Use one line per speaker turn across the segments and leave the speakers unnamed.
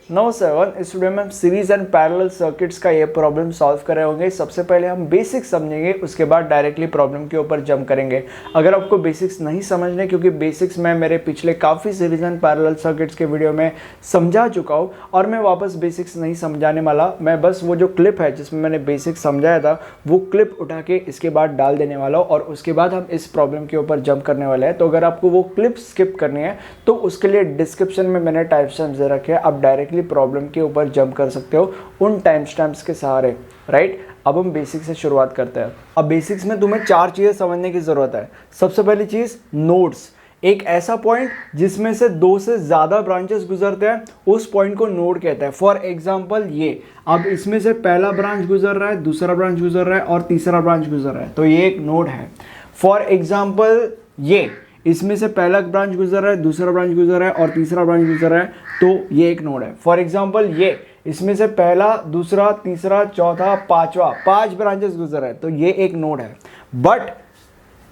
नौ seven इस video में हम सीरीज एंड पैरेलल सर्किट्स का ये प्रॉब्लम सॉल्व कर रहे होंगे। सबसे पहले हम बेसिक्स समझेंगे, उसके बाद डायरेक्टली प्रॉब्लम के ऊपर जंप करेंगे। अगर आपको बेसिक्स नहीं समझने, क्योंकि बेसिक्स मैं मेरे पिछले काफ़ी सीरीज एंड पैरेलल सर्किट्स के वीडियो में समझा चुका हूँ और मैं वापस बेसिक्स नहीं समझाने वाला। मैं बस वो जो क्लिप है जिसमें मैंने बेसिक्स समझाया था वो क्लिप उठा के इसके बाद डाल देने वाला हूँ और उसके बाद हम इस प्रॉब्लम के ऊपर जंप करने वाले हैं। तो अगर आपको वो क्लिप स्किप करनी है तो उसके लिए डिस्क्रिप्शन में मैंने टाइम स्टैम्प्स दे रखे हैं, आप डायरेक्टली प्रॉब्लम के ऊपर जंप कर सकते हो उन टाइम स्टैम्प्स के सहारे। राइट, अब हम बेसिक से शुरुआत करते हैं। अब बेसिक्स में तुम्हें चार चीजें समझने की जरूरत है। सबसे पहली चीज नोड्स, एक ऐसा पॉइंट जिसमें से दो से ज्यादा ब्रांचेस गुजरते हैं उस पॉइंट को नोड कहते हैं। फॉर एग्जांपल ये, अब इसमें से पहला ब्रांच गुजर रहा है, दूसरा ब्रांच गुजर रहा है और तीसरा ब्रांच गुजर रहा है, तो ये एक नोड है। फॉर एग्जांपल ये, इसमें से पहला ब्रांच गुजर रहा है, दूसरा ब्रांच गुजर रहा है और तीसरा ब्रांच गुजर रहा है, तो ये एक नोड है। फॉर एग्जांपल ये, इसमें से पहला, दूसरा, तीसरा, चौथा, पांचवा, 5 ब्रांचेस गुजर रहा है, तो ये एक नोड है। बट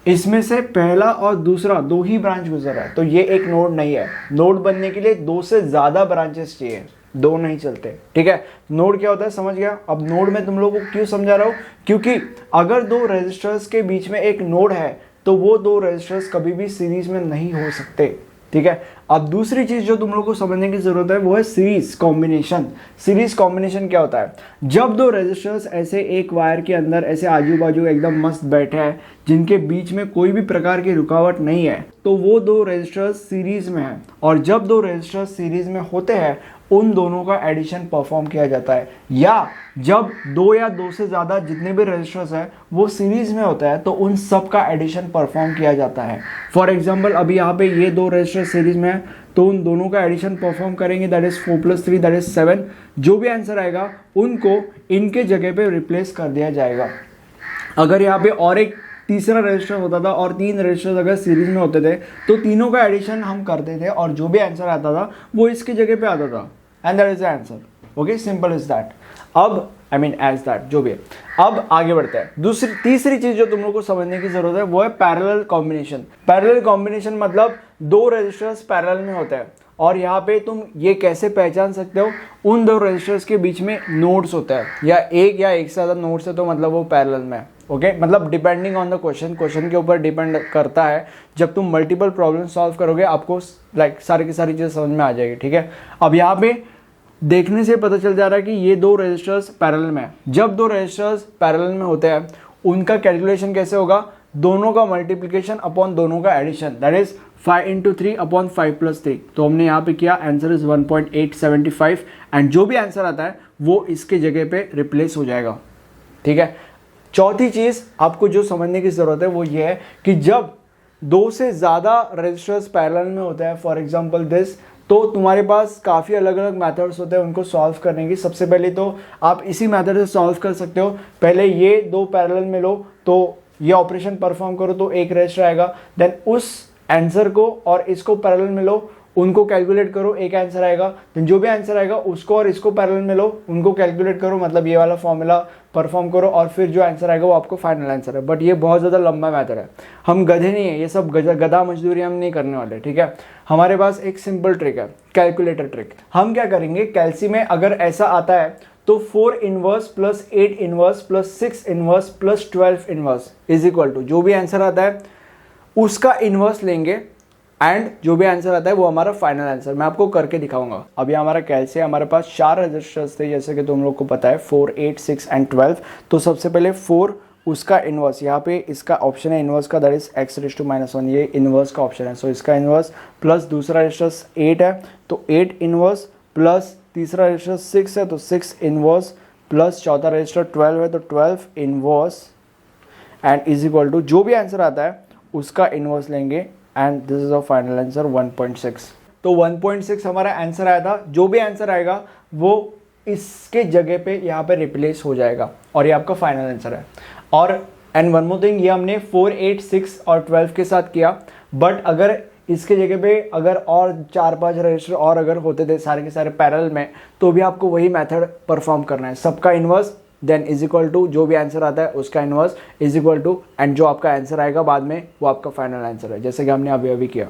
इसमें से पहला और दूसरा 2 ही ब्रांच गुजर रहा है, तो ये एक नोड नहीं है। नोड बनने के लिए 2 से ज्यादा ब्रांचेस चाहिए, 2 नहीं चलते। ठीक है, नोड क्या होता है समझ गया। अब नोड में तुम लोगों को क्यों समझा रहा हूं, क्योंकि अगर 2 रेजिस्टर्स के बीच में एक नोड है तो वो 2 रेजिस्टर्स कभी भी सीरीज में नहीं हो सकते। ठीक है, अब दूसरी चीज जो तुम लोग को समझने की जरूरत है वो है सीरीज कॉम्बिनेशन। सीरीज कॉम्बिनेशन क्या होता है, जब 2 रेजिस्टर्स ऐसे एक वायर के अंदर ऐसे आजू बाजू एकदम मस्त बैठे हैं जिनके बीच में कोई भी प्रकार की रुकावट नहीं है, तो वो 2 रेजिस्टर्स सीरीज में है। और जब 2 रेजिस्टर्स सीरीज में होते हैं उन दोनों का एडिशन परफॉर्म किया जाता है। या जब 2 या 2 से ज़्यादा जितने भी रेजिस्टर्स हैं वो सीरीज में होता है तो उन सब का एडिशन परफॉर्म किया जाता है। फॉर एग्जांपल अभी यहाँ पे ये 2 रेजिस्टर सीरीज में है तो उन दोनों का एडिशन परफॉर्म करेंगे, दैट इज 4 + 3 दैट इज 7। जो भी आंसर आएगा उनको इनके जगह पे रिप्लेस कर दिया जाएगा। अगर यहाँ पे और एक तीसरा रजिस्टर होता था और 3 रजिस्टर्स अगर सीरीज में होते थे तो तीनों का एडिशन हम करते थे और जो भी आंसर आता था वो इसकी जगह पे आता था, and that is the answer. Okay, simple is that. अब आई मीन एज दैट, जो भी है। अब आगे बढ़ते हैं। तीसरी चीज जो तुम लोग को समझने की जरूरत है वो है पैरेलल कॉम्बिनेशन। पैरेलल कॉम्बिनेशन मतलब 2 रजिस्टर्स पैरेलल में होते हैं और यहाँ पे तुम ये कैसे पहचान सकते हो, उन 2 रजिस्टर्स के बीच में नोड्स होता है या एक से ज़्यादा नोड्स है तो मतलब वो पैरेलल में है। ओके, मतलब डिपेंडिंग ऑन द क्वेश्चन के ऊपर डिपेंड करता है। जब तुम मल्टीपल प्रॉब्लम सॉल्व करोगे आपको लाइक सारी की सारी चीज़ें समझ में आ जाएगी। ठीक है, अब यहाँ पे देखने से पता चल जा रहा है कि ये 2 रजिस्टर्स पैरेलल में है। जब 2 रजिस्टर्स पैरेलल में होते हैं उनका कैलकुलेशन कैसे होगा, दोनों का मल्टीप्लिकेशन अपॉन दोनों का एडिशन, दैट इज 5 × 3 अपॉन 5 + 3। तो हमने यहाँ पे किया, आंसर इज 1.875 एंड जो भी आंसर आता है वो इसके जगह पे रिप्लेस हो जाएगा। ठीक है, चौथी चीज आपको जो समझने की जरूरत है वो ये है कि जब 2 से ज्यादा रजिस्टर्स पैरेलल में होते हैं, फॉर एग्जांपल दिस, तो तुम्हारे पास काफ़ी अलग अलग मेथड्स होते हैं उनको सॉल्व करने की। सबसे पहले तो आप इसी मेथड से सॉल्व कर सकते हो। पहले ये 2 पैरेलल में लो तो ये ऑपरेशन परफॉर्म करो तो एक रजिस्टर आएगा, देन उस आंसर को और इसको पैरेलल में लो, उनको कैलकुलेट करो, एक आंसर आएगा। देन जो भी आंसर आएगा उसको और इसको पैरेलल में लो, उनको कैलकुलेट करो, मतलब ये वाला फॉर्मूला परफॉर्म करो और फिर जो आंसर आएगा वो आपको फाइनल आंसर है। बट ये बहुत ज़्यादा लंबा मेथड है, हम गधे नहीं है, ये सब गधा मजदूरी हम नहीं करने वाले। ठीक है, हमारे पास एक सिंपल ट्रिक है, कैलकुलेटर ट्रिक। हम क्या करेंगे, कैल्सी में अगर ऐसा आता है तो 4 inverse + 8 inverse + 6 inverse + 12 inverse is equal to, जो भी आंसर आता है उसका इनवर्स लेंगे एंड जो भी आंसर आता है वो हमारा फाइनल आंसर। मैं आपको करके दिखाऊंगा। अभी हमारा कैसे हमारे पास 4 रजिस्टर्स थे जैसे कि तुम लोग को पता है, 4, 8, 6 एंड 12। तो सबसे पहले 4 उसका इनवर्स, यहाँ पे इसका ऑप्शन है इनवर्स का, दैट इज x⁻1, ये इनवर्स का ऑप्शन है। सो इसका इनवर्स प्लस दूसरा रजिस्टर 8 है तो 8 इनवर्स प्लस तीसरा रजिस्टर 6 है तो 6 इनवर्स प्लस चौथा रजिस्टर 12 है तो 12 inverse and is equal to जो भी आंसर आता है उसका इनवर्स लेंगे and this is a final answer 1.6। तो 1.6 हमारा आंसर आया था। जो भी आंसर आएगा वो इसके जगह पे यहाँ पे रिप्लेस हो जाएगा और ये आपका फाइनल आंसर है। और एंड वन मोर थिंग, ये हमने 4, 8, 6 और 12 के साथ किया, बट अगर इसके जगह पे अगर और 4-5 रजिस्टर और अगर होते थे सारे के सारे पैरेलल में तो भी आपको वही मेथड परफॉर्म करना है। सबका inverse then is equal to जो भी आंसर आता है उसका inverse is equal to and जो आपका आंसर आएगा बाद में वो आपका फाइनल आंसर है, जैसे कि हमने अभी अभी किया।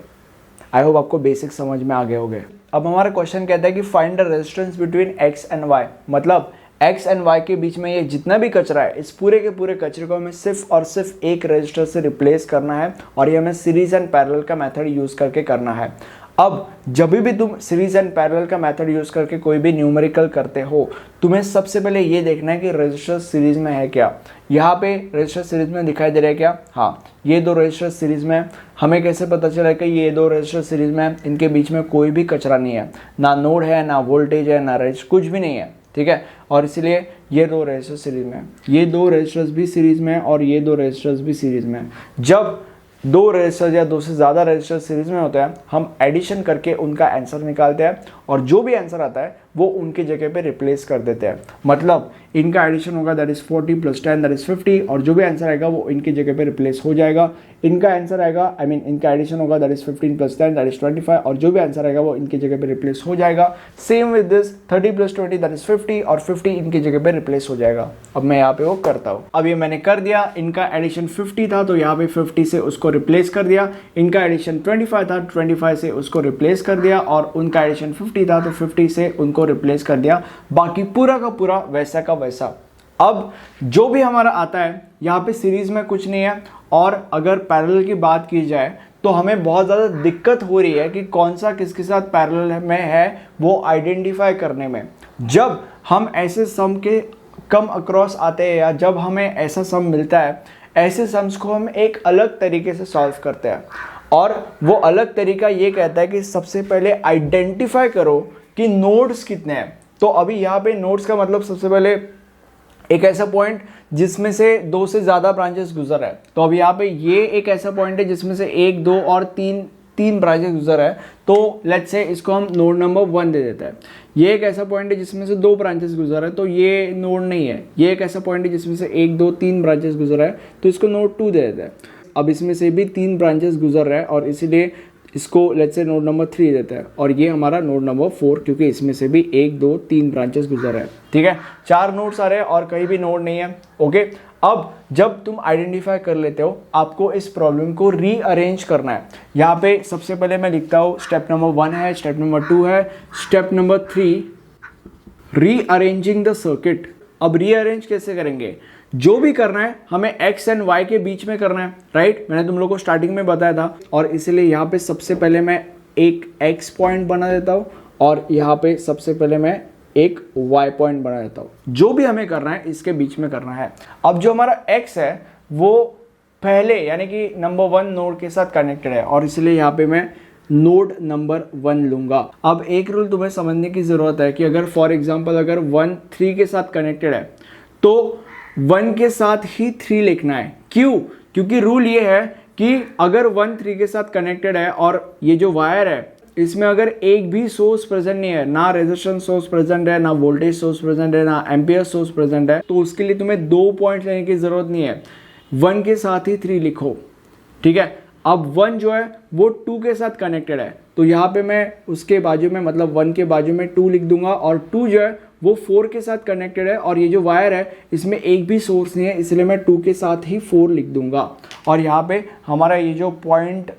आई होप आपको बेसिक समझ में आ गए होंगे। अब हमारा क्वेश्चन कहता है कि find the resistance between x and y, मतलब x एंड y के बीच में ये जितना भी कचरा है, इस पूरे के पूरे कचरे को हमें सिर्फ और सिर्फ एक रेजिस्टर से रिप्लेस करना है, और ये हमें सीरीज एंड पैरेलल का मेथड यूज करके करना है। अब जब भी तुम सीरीज एंड पैरेलल का मेथड यूज करके कोई भी न्यूमेरिकल करते हो, तुम्हें सबसे पहले ये देखना है कि रेजिस्टर सीरीज में है क्या। यहाँ पे रेजिस्टर सीरीज में दिखाई दे रहा है क्या? हाँ, ये दो रेजिस्टर सीरीज में है। हमें कैसे पता चला कि ये दो रेजिस्टर सीरीज में है? इनके बीच में कोई भी कचरा नहीं है, ना नोड है, ना वोल्टेज है, ना रेजिस्टर, कुछ भी नहीं है, ठीक है। और इसीलिए ये दो रेजिस्टर सीरीज में है, ये दो रेजिस्टर्स भी सीरीज में है, और ये दो रेजिस्टर्स भी सीरीज में है। जब दो रेजिस्टर्स या दो से ज़्यादा रेजिस्टर सीरीज में होते हैं, हम एडिशन करके उनका आंसर निकालते हैं, और जो भी आंसर आता है वो उनकी जगह पे रिप्लेस कर देते हैं। मतलब इनका एडिशन होगा, दैट इज 40 + 10 दैट इज 50, और जो भी आंसर आएगा वो इनकी जगह पे रिप्लेस हो जाएगा। इनका आंसर आएगा, आई मीन इनका एडिशन होगा, दैट इज 15 + 10 दैट इज 25, और जो भी आंसर आएगा वो इनकी जगह पे रिप्लेस हो जाएगा। Same with this 30 + 20 that is 50, और 50 इनकी जगह पे रिप्लेस हो जाएगा। अब मैं यहाँ पे वो करता हूँ। अब ये मैंने कर दिया, इनका एडिशन 50 था तो यहाँ पे 50 से उसको रिप्लेस कर दिया, इनका एडिशन 25 था, 25 से उसको रिप्लेस कर दिया, और उनका एडिशन 50 था तो 50 से उनको रिप्लेस कर दिया। बाकी पूरा का पूरा वैसा का वैसा। अब जो भी हमारा आता है, यहाँ पे सीरीज में कुछ नहीं है, और अगर पैरेलल की बात की जाए तो हमें बहुत ज़्यादा दिक्कत हो रही है कि कौन सा किसके साथ पैरेलल में है वो आइडेंटिफाई करने में। जब हम ऐसे सम के कम अक्रॉस आते हैं, या जब हमें ऐसा सम मिलता है, ऐसे सम्स को हम एक अलग तरीके से सॉल्व करते हैं, और वो अलग तरीका ये कहता है कि सबसे पहले आइडेंटिफाई करो कि नोड्स कितने हैं। तो अभी यहाँ पे नोड्स का मतलब सबसे पहले एक ऐसा पॉइंट जिसमें से दो से ज़्यादा ब्रांचेस गुजर है। तो अब यहाँ पे ये एक ऐसा पॉइंट है जिसमें से 1, 2 और 3 ब्रांचेस गुजर है, तो लेट्स से इसको हम नोड नंबर 1 दे देते हैं। ये एक ऐसा पॉइंट है जिसमें से 2 ब्रांचेस गुजर है, तो ये नोड नहीं है। ये एक ऐसा पॉइंट है जिसमें से 1, 2, 3 ब्रांचेस गुजर है, तो इसको नोड 2 दे देते हैं। अब इसमें से भी 3 ब्रांचेस गुजर रहे हैं, और इसीलिए इसको लेट्स से नोड नंबर 3 देता है, और ये हमारा नोड नंबर 4, क्योंकि इसमें से भी 1, 2, 3 ब्रांचेस गुजर रहे हैं, ठीक है। 4 नोड्स आ रहे हैं और कहीं भी नोड नहीं है, ओके। अब जब तुम आइडेंटिफाई कर लेते हो, आपको इस प्रॉब्लम को रीअरेंज करना है। यहाँ पे सबसे पहले मैं लिखता हूँ, स्टेप नंबर 1 है, स्टेप नंबर 2 है, step number 3 rearranging the circuit. अब रीअरेंज कैसे करेंगे? जो भी करना है हमें x एंड y के बीच में करना है, राइट। मैंने तुम लोगों को स्टार्टिंग में बताया था, और इसलिए यहाँ पे सबसे पहले मैं एक x पॉइंट बना देता हूँ, और यहाँ पे सबसे पहले मैं एक y पॉइंट बना देता हूँ। जो भी हमें करना है इसके बीच में करना है। अब जो हमारा x है वो पहले यानी कि नंबर 1 नोड के साथ कनेक्टेड है, और इसलिए यहाँ पे मैं नोड नंबर 1 लूंगा। अब एक रूल तुम्हें समझने की जरूरत है कि अगर फॉर एग्जाम्पल अगर 1 3 के साथ कनेक्टेड है तो 1 के साथ ही 3 लिखना है। क्यों? क्योंकि रूल ये है कि अगर 1 3 के साथ कनेक्टेड है, और ये जो वायर है इसमें अगर एक भी सोर्स प्रेजेंट नहीं है, ना रेजिस्टेंस सोर्स प्रेजेंट है, ना वोल्टेज सोर्स प्रेजेंट है, ना एम्पियर सोर्स प्रेजेंट है, तो उसके लिए तुम्हें 2 पॉइंट लेने की जरूरत नहीं है, 1 के साथ ही 3 लिखो, ठीक है। अब 1 जो है वो 2 के साथ कनेक्टेड है, तो यहाँ पे मैं उसके बाजू में मतलब 1 के बाजू में 2 लिख दूंगा, और 2 जो है वो 4 के साथ कनेक्टेड है, और ये जो वायर है इसमें एक भी सोर्स नहीं है, इसलिए मैं 2 के साथ ही 4 लिख दूंगा। और यहाँ पे हमारा ये जो पॉइंट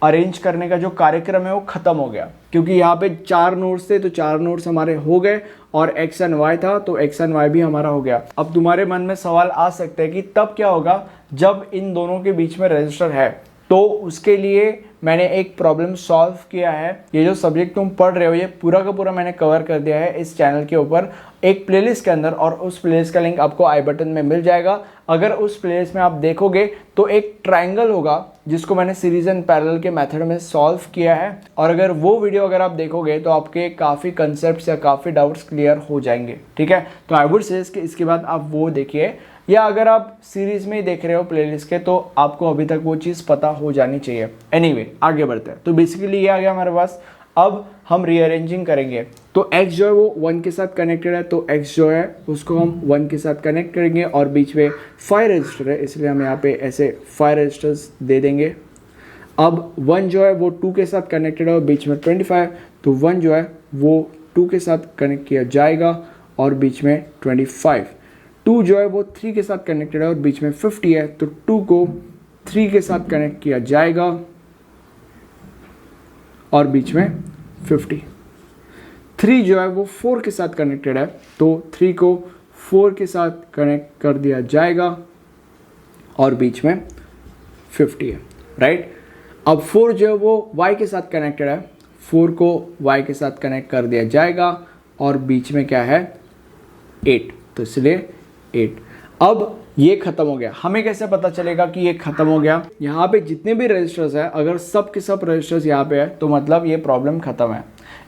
अरेंज करने का जो कार्यक्रम है वो खत्म हो गया, क्योंकि यहाँ पे 4 नोड्स थे तो 4 नोड्स हमारे हो गए, और x एंड y था तो x एंड y भी हमारा हो गया। अब तुम्हारे मन में सवाल आ सकते हैं कि तब क्या होगा जब इन दोनों के बीच में रजिस्टर है। तो उसके लिए मैंने एक प्रॉब्लम सॉल्व किया है। ये जो सब्जेक्ट तुम पढ़ रहे हो ये पूरा का पूरा मैंने कवर कर दिया है इस चैनल के ऊपर एक प्लेलिस्ट के अंदर, और उस प्लेलिस्ट का लिंक आपको आई बटन में मिल जाएगा। अगर उस प्लेलिस्ट में आप देखोगे तो एक ट्रायंगल होगा जिसको मैंने सीरीज एंड पैरेलल के मेथड में सॉल्व किया है, और अगर वो वीडियो अगर आप देखोगे तो आपके काफ़ी कंसेप्ट्स या काफ़ी डाउट्स क्लियर हो जाएंगे, ठीक है। तो आई वुड से इसके बाद आप वो देखिए, या अगर आप सीरीज में ही देख रहे हो प्लेलिस्ट के तो आपको अभी तक वो चीज़ पता हो जानी चाहिए। एनीवे आगे बढ़ते हैं। तो बेसिकली ये आ गया हमारे पास। अब हम रीअरेंजिंग करेंगे, तो x जो है वो 1 के साथ कनेक्टेड है, तो x जो है उसको हम 1 के साथ कनेक्ट करेंगे, और बीच में 5 रजिस्टर है इसलिए हम यहाँ पे ऐसे 5 रजिस्टर्स दे देंगे। अब 1 जो है वो 2 के साथ कनेक्टेड है और बीच में 25, तो 1 जो है वो 2 के साथ कनेक्ट किया जाएगा और बीच में 25। 2 जो है वो 3 के साथ कनेक्टेड है और बीच में 50 है, तो 2 को 3 के साथ कनेक्ट किया जाएगा और बीच में 50। 3 जो है वो 4 के साथ कनेक्टेड है, तो 3 को 4 के साथ कनेक्ट कर दिया जाएगा और बीच में 50 है, राइट। अब 4 जो है वो y के साथ कनेक्टेड है, 4 को y के साथ कनेक्ट कर दिया जाएगा और बीच में क्या है 8, तो इसलिए 8। अब ये खत्म हो गया। हमें कैसे पता चलेगा कि ये खत्म हो गया? यहाँ पे जितने भी रजिस्टर्स है, अगर सब के सब रजिस्टर्स यहाँ पे है तो मतलब ये प्रॉब्लम खत्म है,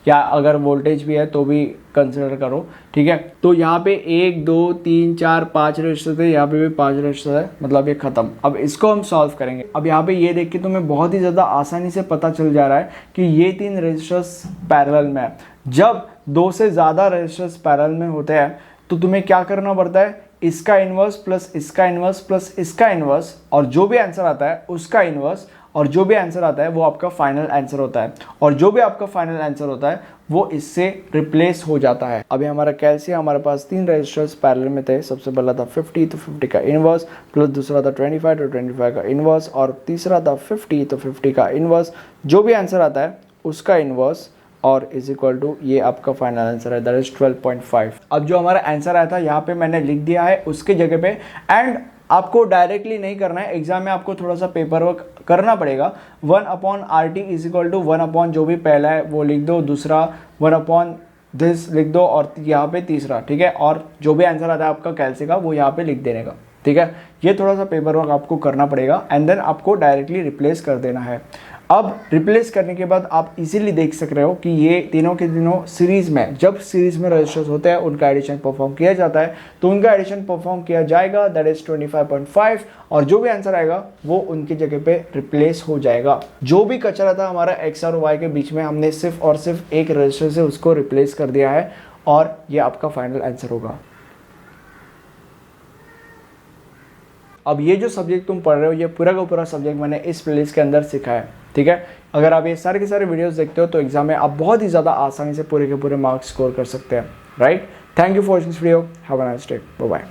या अगर वोल्टेज भी है तो भी कंसिडर करो, ठीक है। तो यहाँ पे 1 2 3 4 5 रजिस्टर थे, यहाँ पे भी 5 रजिस्टर है, मतलब ये खत्म। अब इसको हम सॉल्व करेंगे। अब यहाँ पे ये देख के तुम्हें बहुत ही ज़्यादा आसानी से पता चल जा रहा है कि ये 3 रजिस्टर्स पैरेलल में है। जब 2 से ज़्यादा रजिस्टर्स पैरेलल में होते हैं तो तुम्हें क्या करना पड़ता है, इसका इन्वर्स प्लस इसका इन्वर्स प्लस इसका इन्वर्स, और जो भी आंसर आता है उसका इन्वर्स, और जो भी आंसर आता है वो आपका फाइनल आंसर होता है, और जो भी आपका फाइनल आंसर होता है वो इससे रिप्लेस हो जाता है। अभी हमारा कैलसी, हमारे पास 3 रजिस्टर्स पैरेलल में थे। सबसे पहला था 50, तो 50 का इन्वर्स, प्लस दूसरा था 25, तो 25 का इन्वर्स, और तीसरा था 50, तो 50 का इन्वर्स। जो भी आंसर आता है उसका इन्वर्स, और इज इक्वल टू ये आपका फाइनल आंसर है, दैट इज 12.5। अब जो हमारा आंसर आया था यहाँ पे मैंने लिख दिया है उसके जगह पे, एंड आपको डायरेक्टली नहीं करना है, एग्जाम में आपको थोड़ा सा पेपर वर्क करना पड़ेगा। 1/RT इज इक्वल टू 1/ जो भी पहला है वो लिख दो, दूसरा 1/ दिस लिख दो, और यहाँ पे तीसरा, ठीक है। और जो भी आंसर आता है आपका कैलसी का वो यहाँ पे लिख देने का, ठीक है। ये थोड़ा सा पेपर वर्क आपको करना पड़ेगा, एंड देन आपको डायरेक्टली रिप्लेस कर देना है। अब रिप्लेस करने के बाद आप इजीली देख सक रहे हो कि ये तीनों के तीनों सीरीज में, जब सीरीज में रजिस्टर्स होते हैं उनका एडिशन परफॉर्म किया जाता है, तो उनका एडिशन परफॉर्म किया जाएगा, दैट इज 25.5, और जो भी आंसर आएगा वो उनकी जगह पे रिप्लेस हो जाएगा। जो भी कचरा था हमारा एक्स और वाई के बीच में, हमने सिर्फ और सिर्फ एक रजिस्टर से उसको रिप्लेस कर दिया है, और ये आपका फाइनल आंसर होगा। अब ये जो सब्जेक्ट तुम पढ़ रहे हो, ये पूरा का पूरा सब्जेक्ट मैंने इस प्लेलिस्ट के अंदर सीखा है, ठीक है। अगर आप ये सारे के सारे वीडियोस देखते हो तो एग्जाम में आप बहुत ही ज़्यादा आसानी से पूरे के पूरे मार्क्स स्कोर कर सकते हैं, right. Thank you for this video, have a nice day, bye bye.